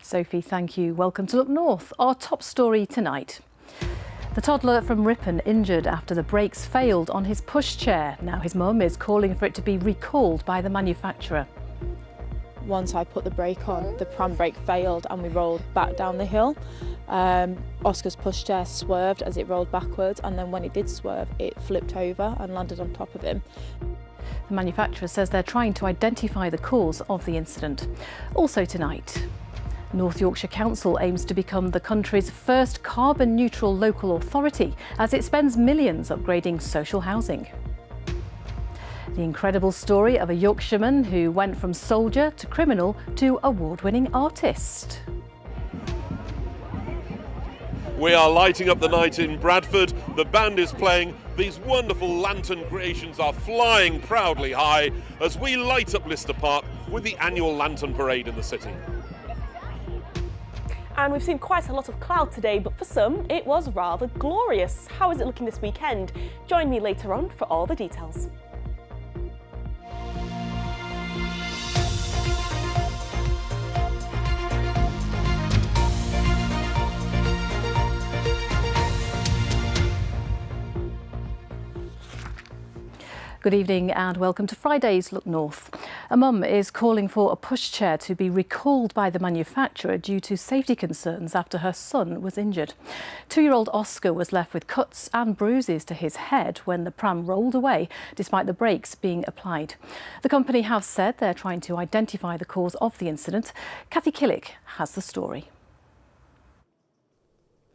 Sophie, thank you. Welcome to Look North. Our top story tonight. The toddler from Ripon injured after the brakes failed on his pushchair. Now his mum is calling for it to be recalled by the manufacturer. Once I put the brake on, the pram brake failed and we rolled back down the hill. Oscar's pushchair swerved as it rolled backwards, and then when it did swerve, it flipped over and landed on top of him. The manufacturer says they're trying to identify the cause of the incident. Also tonight, North Yorkshire Council aims to become the country's first carbon-neutral local authority as it spends millions upgrading social housing. The incredible story of a Yorkshireman who went from soldier to criminal to award-winning artist. We are lighting up the night in Bradford. The band is playing. These wonderful lantern creations are flying proudly high as we light up Lister Park with the annual lantern parade in the city. And we've seen quite a lot of cloud today, but for some it was rather glorious. How is it looking this weekend? Join me later on for all the details. Good evening and welcome to Friday's Look North. A mum is calling for a pushchair to be recalled by the manufacturer due to safety concerns after her son was injured. 2-year-old Oscar was left with cuts and bruises to his head when the pram rolled away despite the brakes being applied. The company have said they're trying to identify the cause of the incident. Kathy Killick has the story.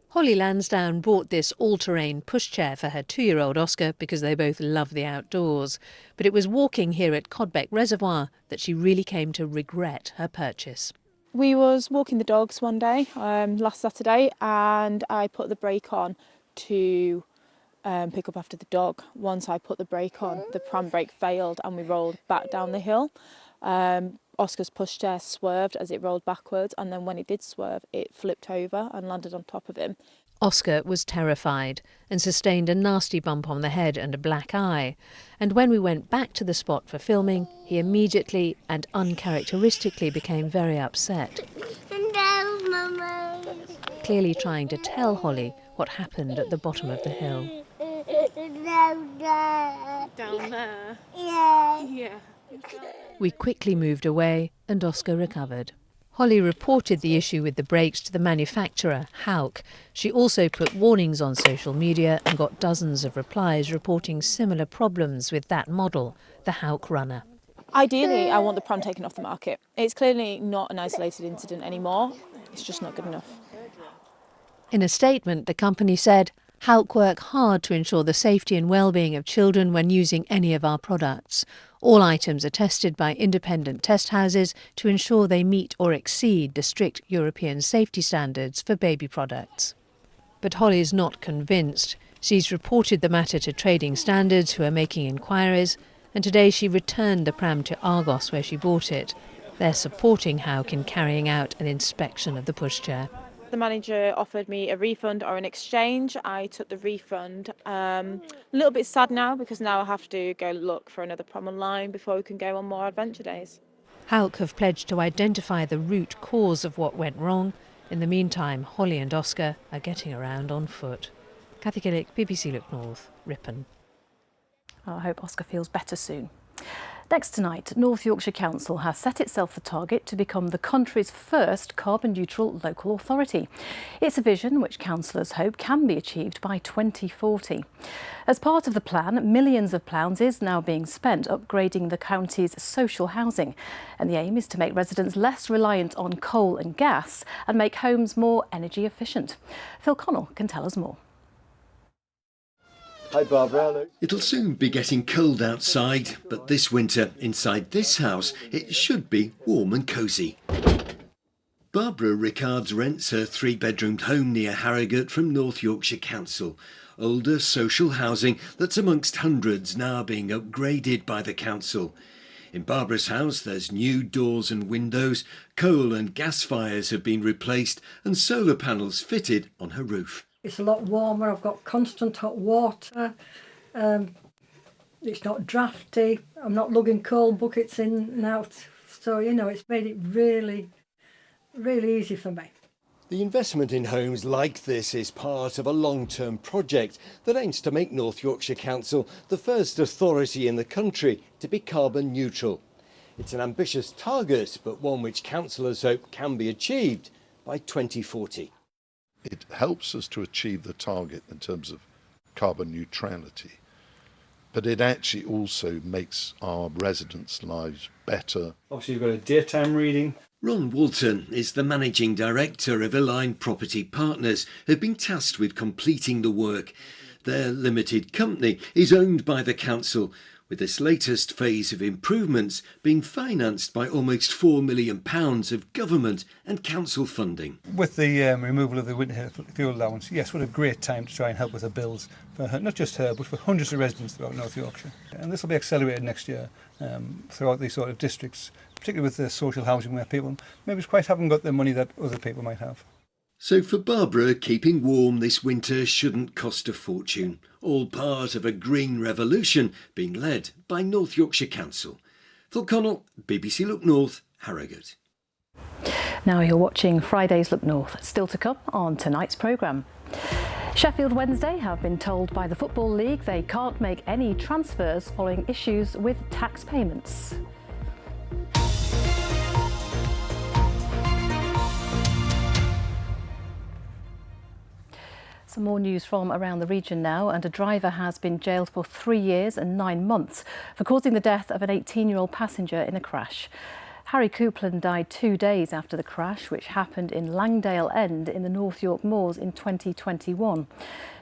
Holly Lansdowne bought this all-terrain pushchair for her 2-year-old Oscar because they both love the outdoors. But it was walking here at Codbeck Reservoir that she really came to regret her purchase. We was walking the dogs one day, last Saturday, and I put the brake on to pick up after the dog. Once I put the brake on, the pram brake failed and we rolled back down the hill. Oscar's pushchair swerved as it rolled backwards, and then when it did swerve, it flipped over and landed on top of him. Oscar was terrified and sustained a nasty bump on the head and a black eye. And when we went back to the spot for filming, he immediately and uncharacteristically became very upset. Clearly trying to tell Holly what happened at the bottom of the hill. Down there? Yeah. We quickly moved away and Oscar recovered. Holly reported the issue with the brakes to the manufacturer, Hauck. She also put warnings on social media and got dozens of replies reporting similar problems with that model, the Hauck Runner. Ideally, I want the pram taken off the market. It's clearly not an isolated incident anymore. It's just not good enough. In a statement, the company said, Hauck work hard to ensure the safety and well-being of children when using any of our products. All items are tested by independent test houses to ensure they meet or exceed the strict European safety standards for baby products. But Holly is not convinced. She's reported the matter to Trading Standards, who are making inquiries, and today she returned the pram to Argos, where she bought it. They're supporting Hauck in carrying out an inspection of the pushchair. The manager offered me a refund or an exchange. I took the refund. A little bit sad now because now I have to go look for another pram online before we can go on more adventure days. Hauck have pledged to identify the root cause of what went wrong. In the meantime, Holly and Oscar are getting around on foot. Kathy Killick, BBC Look North, Ripon. I hope Oscar feels better soon. Next tonight, North Yorkshire Council has set itself the target to become the country's first carbon-neutral local authority. It's a vision which councillors hope can be achieved by 2040. As part of the plan, millions of pounds is now being spent upgrading the county's social housing. And the aim is to make residents less reliant on coal and gas and make homes more energy efficient. Phil Connell can tell us more. Hi Barbara. It'll soon be getting cold outside, but this winter, inside this house, it should be warm and cosy. Barbara Rickards rents her 3-bedroomed home near Harrogate from North Yorkshire Council. Older social housing that's amongst hundreds now being upgraded by the council. In Barbara's house there's new doors and windows, coal and gas fires have been replaced and solar panels fitted on her roof. It's a lot warmer, I've got constant hot water, it's not drafty, I'm not lugging coal buckets in and out, so you know it's made it really really easy for me. The investment in homes like this is part of a long-term project that aims to make North Yorkshire Council the first authority in the country to be carbon neutral. It's an ambitious target, but one which councillors hope can be achieved by 2040. It helps us to achieve the target in terms of carbon neutrality, but it actually also makes our residents' lives better. Obviously, you've got a daytime reading. Ron Walton is the managing director of Align Property Partners, who've been tasked with completing the work. Their limited company is owned by the council, with this latest phase of improvements being financed by almost £4 million of government and council funding. With the removal of the winter fuel allowance, yes, what a great time to try and help with the bills for her, not just her, but for hundreds of residents throughout North Yorkshire. And this will be accelerated next year throughout these sort of districts, particularly with the social housing where people maybe quite haven't got the money that other people might have. So for Barbara, keeping warm this winter shouldn't cost a fortune. All part of a green revolution being led by North Yorkshire Council. Phil Connell, BBC Look North, Harrogate. Now you're watching Friday's Look North. Still to come on tonight's programme. Sheffield Wednesday have been told by the Football League they can't make any transfers following issues with tax payments. Some more news from around the region now, and a driver has been jailed for 3 years and 9 months for causing the death of an 18-year-old passenger in a crash. Harry Coupland died 2 days after the crash, which happened in Langdale End in the North York Moors in 2021.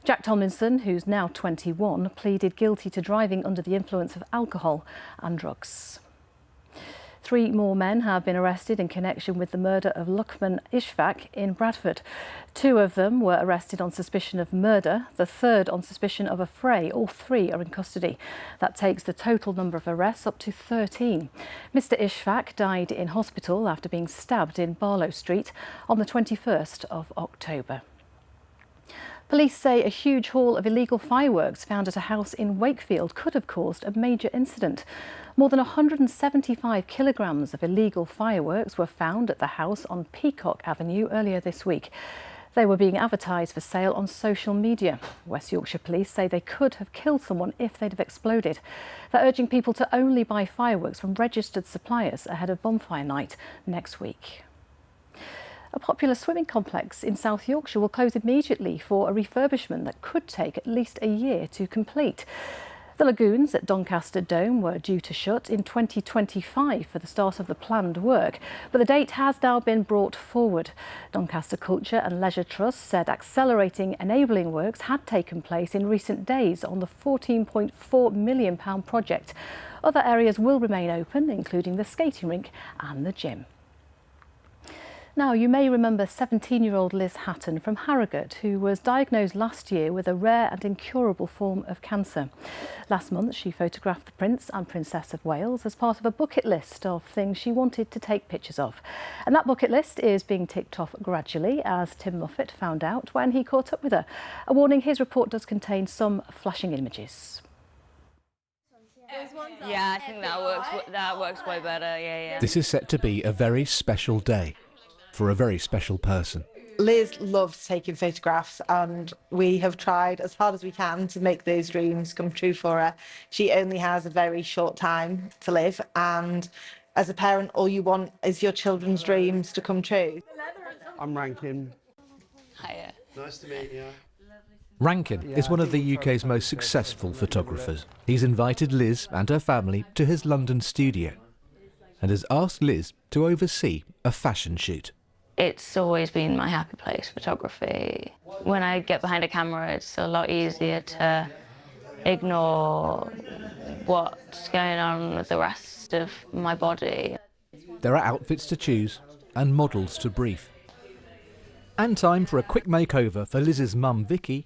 Jack Tomlinson, who's now 21, pleaded guilty to driving under the influence of alcohol and drugs. 3 more men have been arrested in connection with the murder of Luqman Ishfaq in Bradford. 2 of them were arrested on suspicion of murder, the third on suspicion of affray. All 3 are in custody. That takes the total number of arrests up to 13. Mr Ishfaq died in hospital after being stabbed in Barlow Street on the 21st of October. Police say a huge haul of illegal fireworks found at a house in Wakefield could have caused a major incident. More than 175 kilograms of illegal fireworks were found at the house on Peacock Avenue earlier this week. They were being advertised for sale on social media. West Yorkshire Police say they could have killed someone if they'd have exploded. They're urging people to only buy fireworks from registered suppliers ahead of bonfire night next week. A popular swimming complex in South Yorkshire will close immediately for a refurbishment that could take at least a year to complete. The lagoons at Doncaster Dome were due to shut in 2025 for the start of the planned work, but the date has now been brought forward. Doncaster Culture and Leisure Trust said accelerating enabling works had taken place in recent days on the £14.4 million project. Other areas will remain open, including the skating rink and the gym. Now, you may remember 17-year-old Liz Hatton from Harrogate, who was diagnosed last year with a rare and incurable form of cancer. Last month, she photographed the Prince and Princess of Wales as part of a bucket list of things she wanted to take pictures of. And that bucket list is being ticked off gradually, as Tim Moffat found out when he caught up with her. A warning, his report does contain some flashing images. Yeah, I think that works way better, yeah. This is set to be a very special day for a very special person. Liz loves taking photographs, and we have tried as hard as we can to make those dreams come true for her. She only has a very short time to live, and as a parent, all you want is your children's dreams to come true. I'm Rankin. Hiya. Nice to meet you. Rankin is one of the UK's most successful photographers. He's invited Liz and her family to his London studio and has asked Liz to oversee a fashion shoot. It's always been my happy place, photography. When I get behind a camera, it's a lot easier to ignore what's going on with the rest of my body. There are outfits to choose and models to brief. And time for a quick makeover for Liz's mum, Vicky,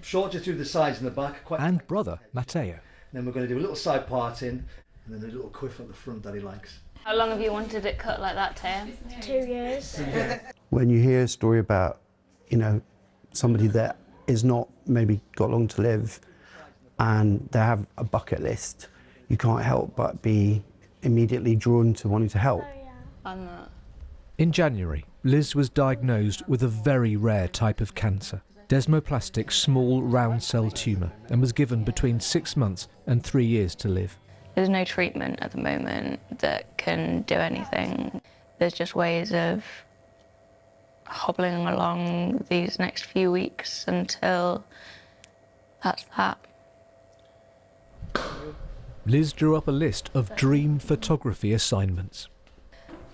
Short just through the sides and the back. and brother, Matteo. Then we're going to do a little side parting and then a little quiff at the front that he likes. How long have you wanted it cut like that, Tim? 2 years. When you hear a story about, somebody that is not maybe got long to live and they have a bucket list, you can't help but be immediately drawn to wanting to help. I'm not. In January, Liz was diagnosed with a very rare type of cancer, desmoplastic small round cell tumour, and was given between 6 months and 3 years to live. There's no treatment at the moment that can do anything. There's just ways of hobbling along these next few weeks until that's that. Liz drew up a list of dream photography assignments.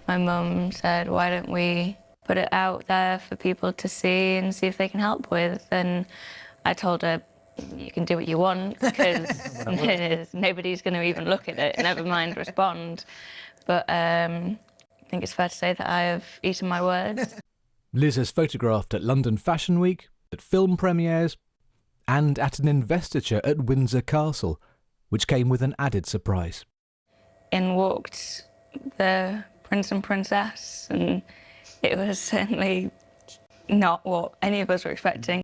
My mum said, why don't we put it out there for people to see and see if they can help with? And I told her, you can do what you want, because nobody's going to even look at it, never mind respond. But I think it's fair to say that I have eaten my words. Liz has photographed at London Fashion Week, at film premieres, and at an investiture at Windsor Castle, which came with an added surprise. In walked the Prince and Princess, and it was certainly not what any of us were expecting.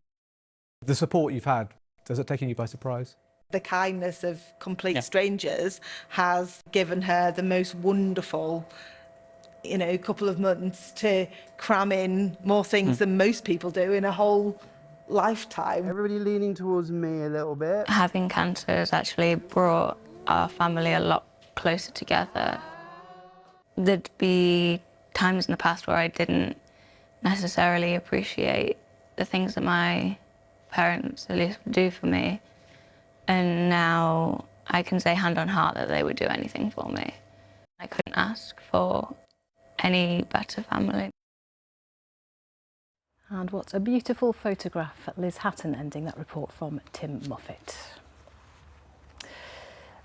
The support you've had, has it taken you by surprise? The kindness of complete strangers has given her the most wonderful, couple of months to cram in more things than most people do in a whole lifetime. Everybody leaning towards me a little bit. Having cancer has actually brought our family a lot closer together. There'd be times in the past where I didn't necessarily appreciate the things that my parents at least would do for me. And now I can say hand on heart that they would do anything for me. I couldn't ask for any better family. And what a beautiful photograph. Liz Hatton ending that report from Tim Moffat.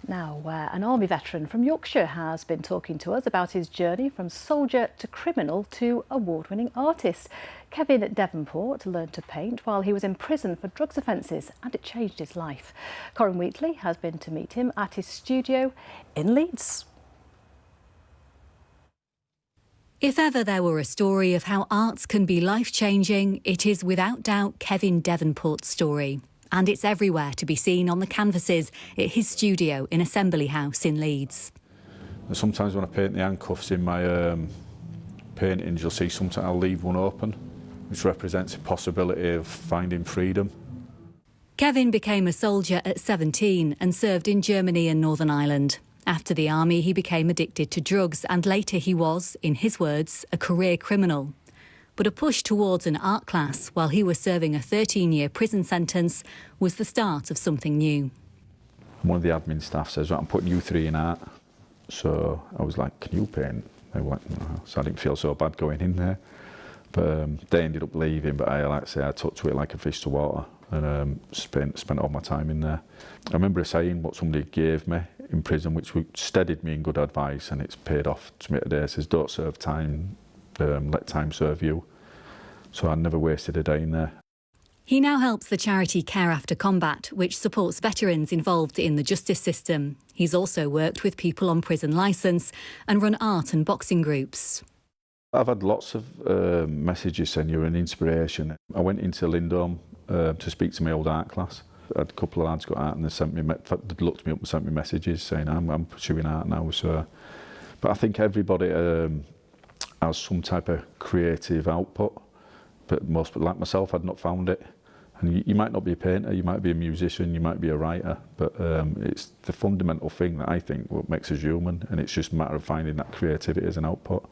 Now, an army veteran from Yorkshire has been talking to us about his journey from soldier to criminal to award-winning artist. Kevin Devonport learned to paint while he was in prison for drugs offences, and it changed his life. Corinne Wheatley has been to meet him at his studio in Leeds. If ever there were a story of how arts can be life-changing, it is without doubt Kevin Devonport's story. And it's everywhere to be seen on the canvases at his studio in Assembly House in Leeds. Sometimes when I paint the handcuffs in my paintings, you'll see sometimes I'll leave one open, which represents a possibility of finding freedom. Kevin became a soldier at 17 and served in Germany and Northern Ireland. After the army, he became addicted to drugs, and later he was, in his words, a career criminal. But a push towards an art class while he was serving a 13-year prison sentence was the start of something new. One of the admin staff says, right, I'm putting you three in art. So I was like, can you paint? They were like, no. So I didn't feel so bad going in there. But they ended up leaving, but I took to it like a fish to water, and spent all my time in there. I remember saying what somebody gave me in prison, which steadied me in good advice, and it's paid off to me today. It says, don't serve time, let time serve you. So I never wasted a day in there. He now helps the charity Care After Combat, which supports veterans involved in the justice system. He's also worked with people on prison licence and run art and boxing groups. I've had lots of messages saying you're an inspiration. I went into Lindholm to speak to my old art class. I had a couple of lads got out and they'd looked me up and sent me messages saying I'm pursuing art now. So, but I think everybody has some type of creative output, but most like myself, I'd not found it. And you might not be a painter, you might be a musician, you might be a writer, but it's the fundamental thing that I think what makes us human, and it's just a matter of finding that creativity as an output.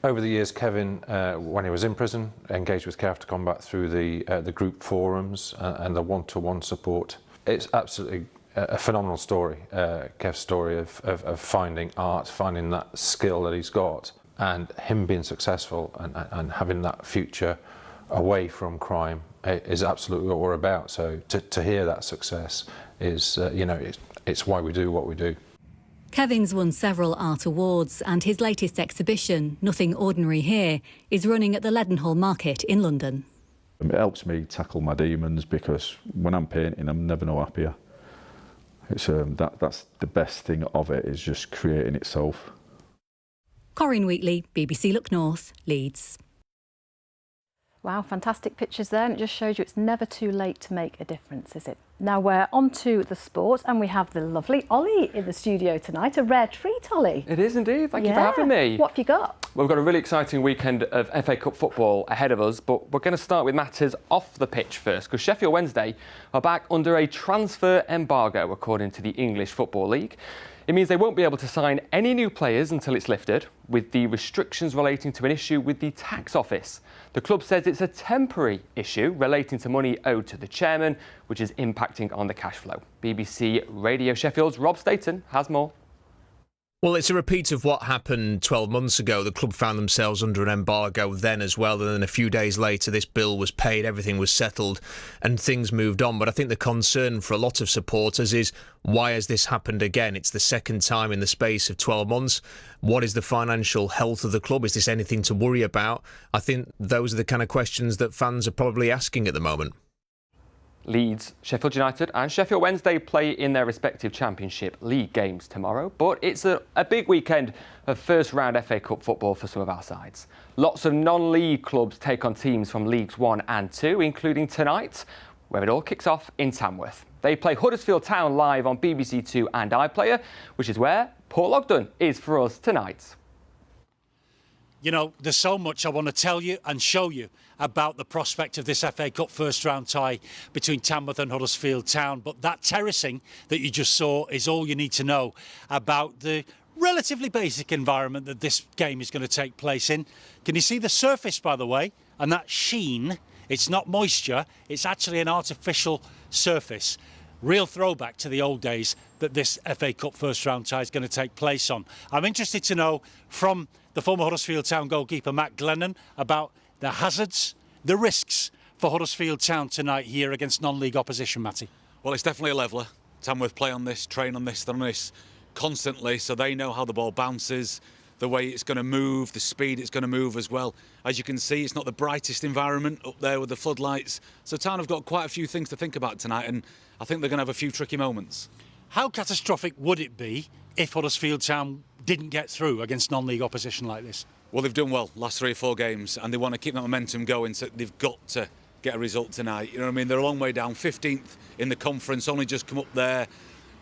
Over the years, Kevin, when he was in prison, engaged with Care After Combat through the group forums and the one-to-one support. It's absolutely a phenomenal story, Kev's story of finding art, finding that skill that he's got, and him being successful and having that future away from crime is absolutely what we're about. So to hear that success is, it's why we do what we do. Kevin's won several art awards, and his latest exhibition, Nothing Ordinary Here, is running at the Leadenhall Market in London. It helps me tackle my demons, because when I'm painting, I'm never no happier. It's that's the best thing of it, is just creating itself. Corinne Wheatley, BBC Look North, Leeds. Wow, fantastic pictures there, and it just shows you it's never too late to make a difference, is it? Now we're on to the sport, and we have the lovely Ollie in the studio tonight. A rare treat, Ollie. It is indeed. Thank you for having me. What have you got? Well, we've got a really exciting weekend of FA Cup football ahead of us, but we're going to start with matters off the pitch first, because Sheffield Wednesday are back under a transfer embargo, according to the English Football League. It means they won't be able to sign any new players until it's lifted, with the restrictions relating to an issue with the tax office. The club says it's a temporary issue relating to money owed to the chairman, which is impacting on the cash flow. BBC Radio Sheffield's Rob Staton has more. Well, it's a repeat of what happened 12 months ago. The club found themselves under an embargo then as well, and then a few days later this bill was paid, everything was settled and things moved on. But I think the concern for a lot of supporters is, why has this happened again? It's the second time in the space of 12 months. What is the financial health of the club? Is this anything to worry about? I think those are the kind of questions that fans are probably asking at the moment. Leeds, Sheffield United and Sheffield Wednesday play in their respective Championship League games tomorrow, but it's a big weekend of first-round FA Cup football for some of our sides. Lots of non-league clubs take on teams from Leagues 1 and 2, including tonight, where it all kicks off in Tamworth. They play Huddersfield Town live on BBC 2 and iPlayer, which is where Paul Ogden is for us tonight. You know, there's so much I want to tell you and show you about the prospect of this FA Cup first-round tie between Tamworth and Huddersfield Town, but that terracing that you just saw is all you need to know about the relatively basic environment that this game is going to take place in. Can you see the surface, by the way? And that sheen, it's not moisture, it's actually an artificial surface. Real throwback to the old days that this FA Cup first-round tie is going to take place on. I'm interested to know from the former Huddersfield Town goalkeeper Matt Glennon about the hazards, the risks for Huddersfield Town tonight here against non-league opposition, Matty. Well, it's definitely a leveller. Tamworth play on this, train on this, they're on this constantly, so they know how the ball bounces, the way it's going to move, the speed it's going to move as well. As you can see, it's not the brightest environment up there with the floodlights, so Town have got quite a few things to think about tonight, and I think they're going to have a few tricky moments. How catastrophic would it be if Huddersfield Town didn't get through against non-league opposition like this? Well, they've done well last 3 or 4 games, and they want to keep that momentum going, so they've got to get a result tonight. You know what I mean? They're a long way down, 15th in the conference, only just come up there.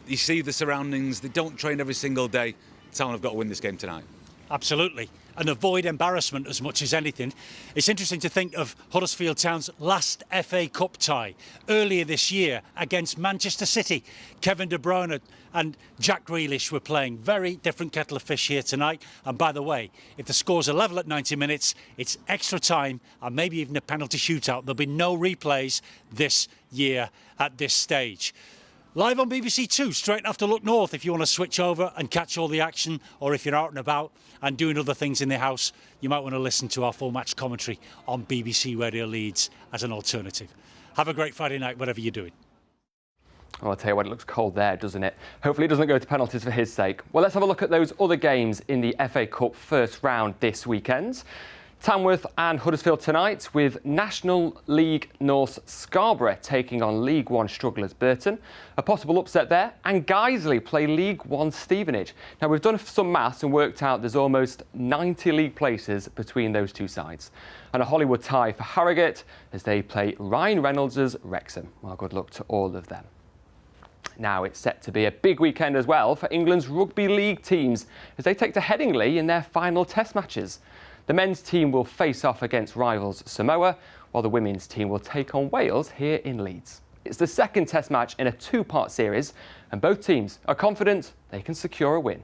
You see the surroundings, they don't train every single day. Town have got to win this game tonight. Absolutely, and avoid embarrassment as much as anything. It's interesting to think of Huddersfield Town's last FA Cup tie earlier this year against Manchester City. Kevin De Bruyne and Jack Grealish were playing. Very different kettle of fish here tonight. And by the way, if the scores are level at 90 minutes, it's extra time and maybe even a penalty shootout. There'll be no replays this year at this stage. Live on BBC 2, straight after Look North, if you want to switch over and catch all the action, or if you're out and about and doing other things in the house, you might want to listen to our full match commentary on BBC Radio Leeds as an alternative. Have a great Friday night, whatever you're doing. Well, I'll tell you what, it looks cold there, doesn't it? Hopefully it doesn't go to penalties for his sake. Well, let's have a look at those other games in the FA Cup first round this weekend. Tamworth and Huddersfield tonight, with National League North Scarborough taking on League 1 strugglers Burton. A possible upset there, and Guiseley play League 1 Stevenage. Now, we've done some maths and worked out there's almost 90 league places between those two sides. And a Hollywood tie for Harrogate as they play Ryan Reynolds' Wrexham. Well, good luck to all of them. Now it's set to be a big weekend as well for England's rugby league teams as they take to Headingley in their final test matches. The men's team will face off against rivals Samoa, while the women's team will take on Wales here in Leeds. It's the second test match in a 2-part series, and both teams are confident they can secure a win.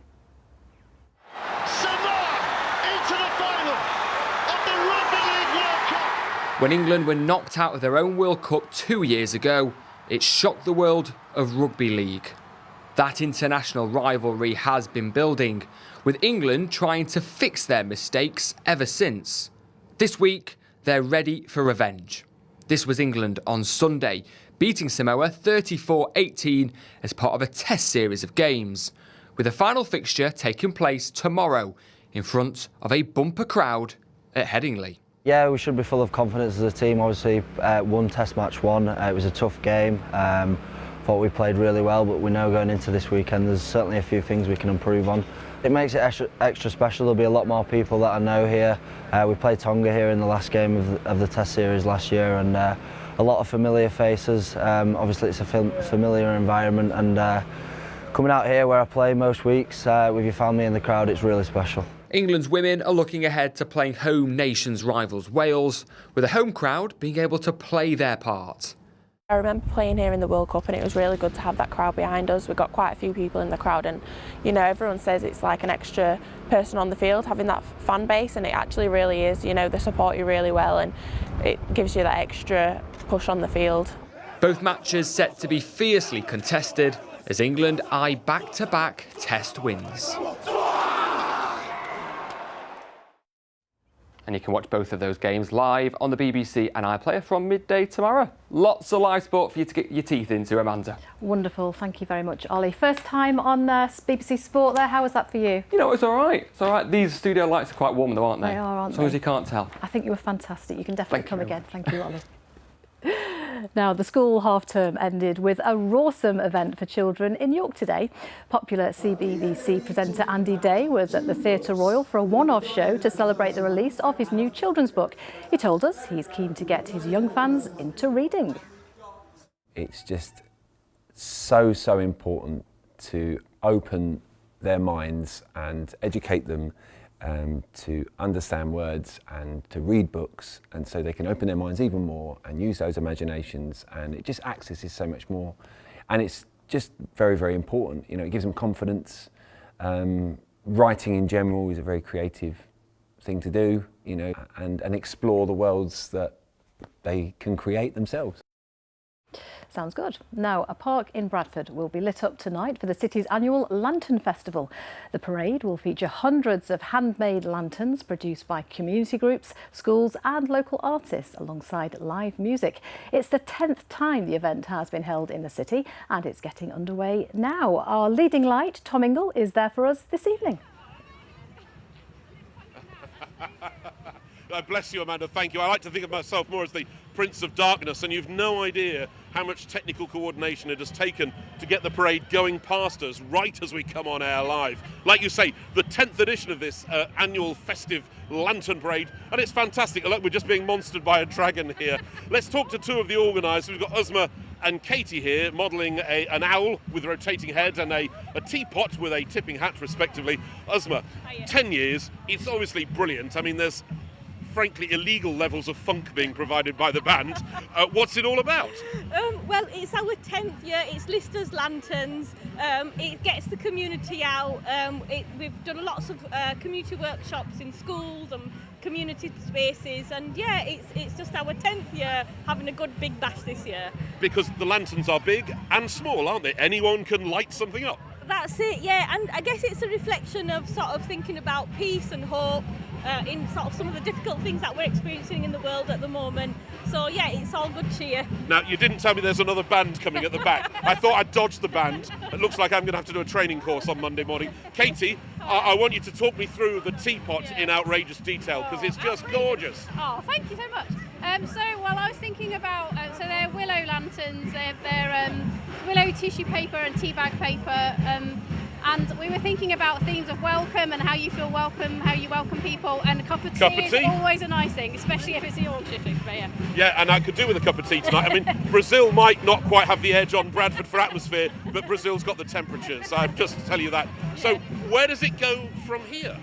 When England were knocked out of their own World Cup 2 years ago, it shocked the world of rugby league. That international rivalry has been building, with England trying to fix their mistakes ever since. This week, they're ready for revenge. This was England on Sunday, beating Samoa 34-18 as part of a test series of games, with a final fixture taking place tomorrow in front of a bumper crowd at Headingley. Yeah, we should be full of confidence as a team. Obviously, one test match won. It was a tough game. thought we played really well, but we know going into this weekend there's certainly a few things we can improve on. It makes it extra special. There'll be a lot more people that I know here. We played Tonga here in the last game of the Test series last year, and a lot of familiar faces. Obviously it's a familiar environment, and coming out here where I play most weeks with your family in the crowd, it's really special. England's women are looking ahead to playing home nations rivals Wales, with a home crowd being able to play their part. I remember playing here in the World Cup, and it was really good to have that crowd behind us. We got quite a few people in the crowd, and you know, everyone says it's like an extra person on the field having that fan base, and it actually really is. You know, they support you really well, and it gives you that extra push on the field. Both matches set to be fiercely contested as England eye back-to-back Test wins. And you can watch both of those games live on the BBC and iPlayer from midday tomorrow. Lots of live sport for you to get your teeth into, Amanda. Wonderful, thank you very much, Ollie. First time on BBC Sport there, how was that for you? You know, it's all right. It's all right. These studio lights are quite warm though, aren't they? They are, aren't they? As long as you can't tell. I think you were fantastic. You can definitely come again. Thank you, Ollie. Now, the school half-term ended with a rawsome event for children in York today. Popular CBBC presenter Andy Day was at the Theatre Royal for a one-off show to celebrate the release of his new children's book. He told us he's keen to get his young fans into reading. It's just so important to open their minds and educate them to understand words and to read books, and so they can open their minds even more and use those imaginations, and it just accesses so much more, and it's just very important. You know, it gives them confidence. Writing in general is a very creative thing to do, you know, and explore the worlds that they can create themselves. Sounds good. Now, a park in Bradford will be lit up tonight for the city's annual Lantern Festival. The parade will feature hundreds of handmade lanterns produced by community groups, schools and local artists alongside live music. It's the 10th time the event has been held in the city, and it's getting underway now. Our leading light, Tom Ingle, is there for us this evening. Bless you, Amanda, thank you. I like to think of myself more as the Prince of Darkness, and you've no idea how much technical coordination it has taken to get the parade going past us right as we come on air live. Like you say, the 10th edition of this annual festive lantern parade, and it's fantastic. Look, we're just being monstered by a dragon here. Let's talk to two of the organisers. We've got Uzma and Katie here, modelling an owl with a rotating head and a teapot with a tipping hat, respectively. Uzma, 10 years, it's obviously brilliant. I mean, there's frankly illegal levels of funk being provided by the band. What's it all about? Well, it's our 10th year. It's listed as lanterns. It gets the community out. We've done lots of community workshops in schools and community spaces, and yeah, it's just our 10th year having a good big bash this year. Because the lanterns are big and small, aren't they? Anyone can light something up. That's it, yeah, and I guess it's a reflection of sort of thinking about peace and hope in sort of some of the difficult things that we're experiencing in the world at the moment. So yeah, it's all good cheer. Now, you didn't tell me there's another band coming at the back. I thought I'd dodged the band. It looks like I'm going to have to do a training course on Monday morning. Katie, I want you to talk me through the teapot in outrageous detail, because it's just gorgeous. Oh, thank you so much. I was thinking about, so they're willow lanterns, they're willow tissue paper and tea bag paper, and we were thinking about themes of welcome and how you feel welcome, how you welcome people, and a cup of tea is always a nice thing, especially if it's a Yorkshire thing, but yeah. Yeah, and I could do with a cup of tea tonight. I mean, Brazil might not quite have the edge on Bradford for atmosphere, but Brazil's got the temperatures, I'll just tell you that. So where does it go from here?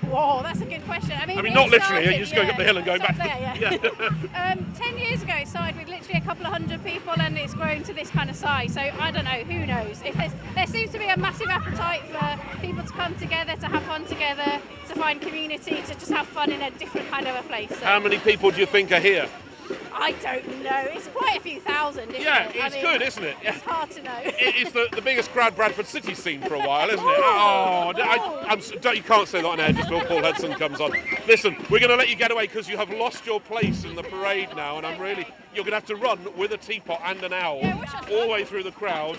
Whoa, that's a good question. I mean not literally, you're just going up the hill and going back. Yeah. 10 years ago it started with literally a couple of hundred people, and it's grown to this kind of size. So I don't know, who knows? If there seems to be a massive appetite for people to come together, to have fun together, to find community, to just have fun in a different kind of a place. So. How many people do you think are here? I don't know. It's quite a few thousand, isn't it? Yeah, it's good, isn't it? It's hard to know. It's the biggest crowd Bradford City's seen for a while, isn't it? You can't say that on air just before Paul Hudson comes on. Listen, we're going to let you get away because you have lost your place in the parade now, and you're going to have to run with a teapot and an owl all the way through the crowd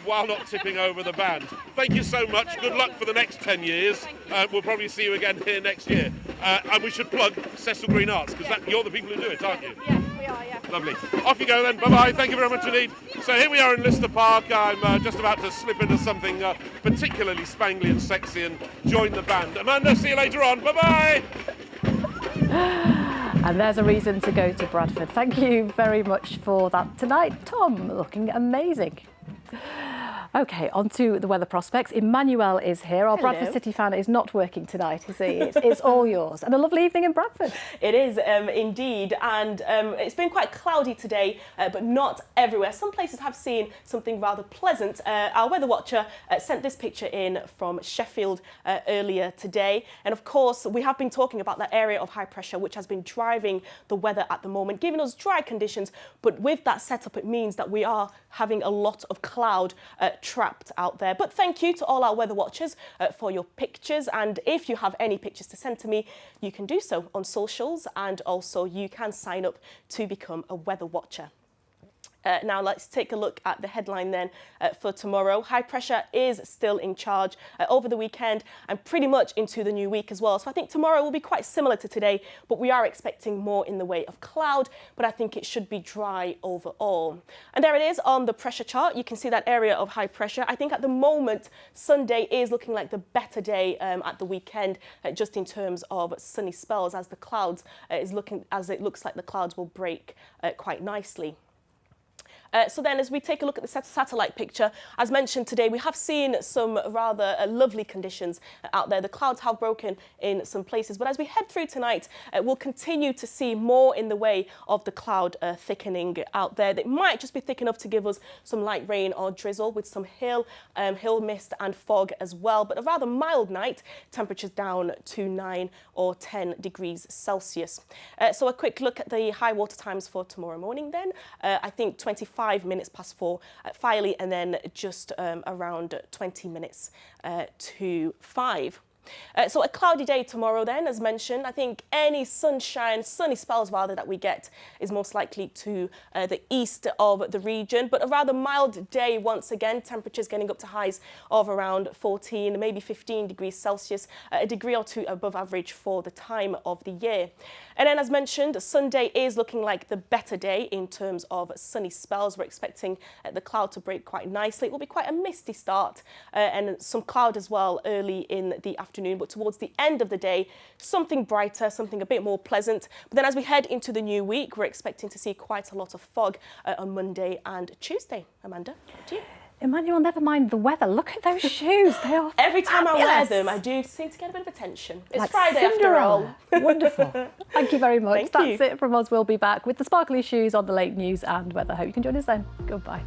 while not tipping over the band. Thank you so much. Good luck for the next 10 years. We'll probably see you again here next year. And we should plug Cecil Green Arts, because you're the people who do it, aren't you? Yeah, we we are, yeah. Lovely. Off you go then. Bye-bye. Thank you very much indeed. So here we are in Lister Park. I'm just about to slip into something particularly spangly and sexy and join the band. Amanda, see you later on. Bye-bye. And there's a reason to go to Bradford. Thank you very much for that tonight. Tom, looking amazing. OK, on to the weather prospects. Emmanuel is here. Our Bradford City fan is not working tonight, is he? It's all yours. And a lovely evening in Bradford. It is indeed. And it's been quite cloudy today, but not everywhere. Some places have seen something rather pleasant. Our weather watcher sent this picture in from Sheffield earlier today. And of course, we have been talking about that area of high pressure, which has been driving the weather at the moment, giving us dry conditions. But with that setup, it means that we are having a lot of cloud trapped out there. But thank you to all our weather watchers for your pictures. And if you have any pictures to send to me, you can do so on socials, and also you can sign up to become a weather watcher. Now let's take a look at the headline then for tomorrow. High pressure is still in charge over the weekend and pretty much into the new week as well. So I think tomorrow will be quite similar to today, but we are expecting more in the way of cloud, but I think it should be dry overall. And there it is on the pressure chart. You can see that area of high pressure. I think at the moment, Sunday is looking like the better day at the weekend, just in terms of sunny spells, as the clouds it looks like the clouds will break quite nicely. So then, as we take a look at the satellite picture, as mentioned today, we have seen some rather lovely conditions out there. The clouds have broken in some places, but as we head through tonight, we'll continue to see more in the way of the cloud thickening out there. That might just be thick enough to give us some light rain or drizzle with some hill mist and fog as well, but a rather mild night, temperatures down to 9 or 10 degrees Celsius. So a quick look at the high water times for tomorrow morning then. I think 25 minutes past 4 at Filey, and then just around 20 minutes to 5. So a cloudy day tomorrow then, as mentioned. I think any sunny spells rather, that we get is most likely to the east of the region, but a rather mild day once again. Temperatures getting up to highs of around 14, maybe 15 degrees Celsius, a degree or two above average for the time of the year. And then, as mentioned, Sunday is looking like the better day in terms of sunny spells. We're expecting the cloud to break quite nicely. It will be quite a misty start and some cloud as well early in the afternoon, but towards the end of the day, something brighter, something a bit more pleasant. But then as we head into the new week, we're expecting to see quite a lot of fog on Monday and Tuesday. Amanda, to you. Emmanuel, never mind the weather. Look at those shoes. They are Every time fabulous. I wear them, I do seem to get a bit of attention. It's like Friday Cinderella. after all. Wonderful. Thank you very much. Thank you. That's it from us. We'll be back with the sparkly shoes on the late news and weather. Hope you can join us then. Goodbye.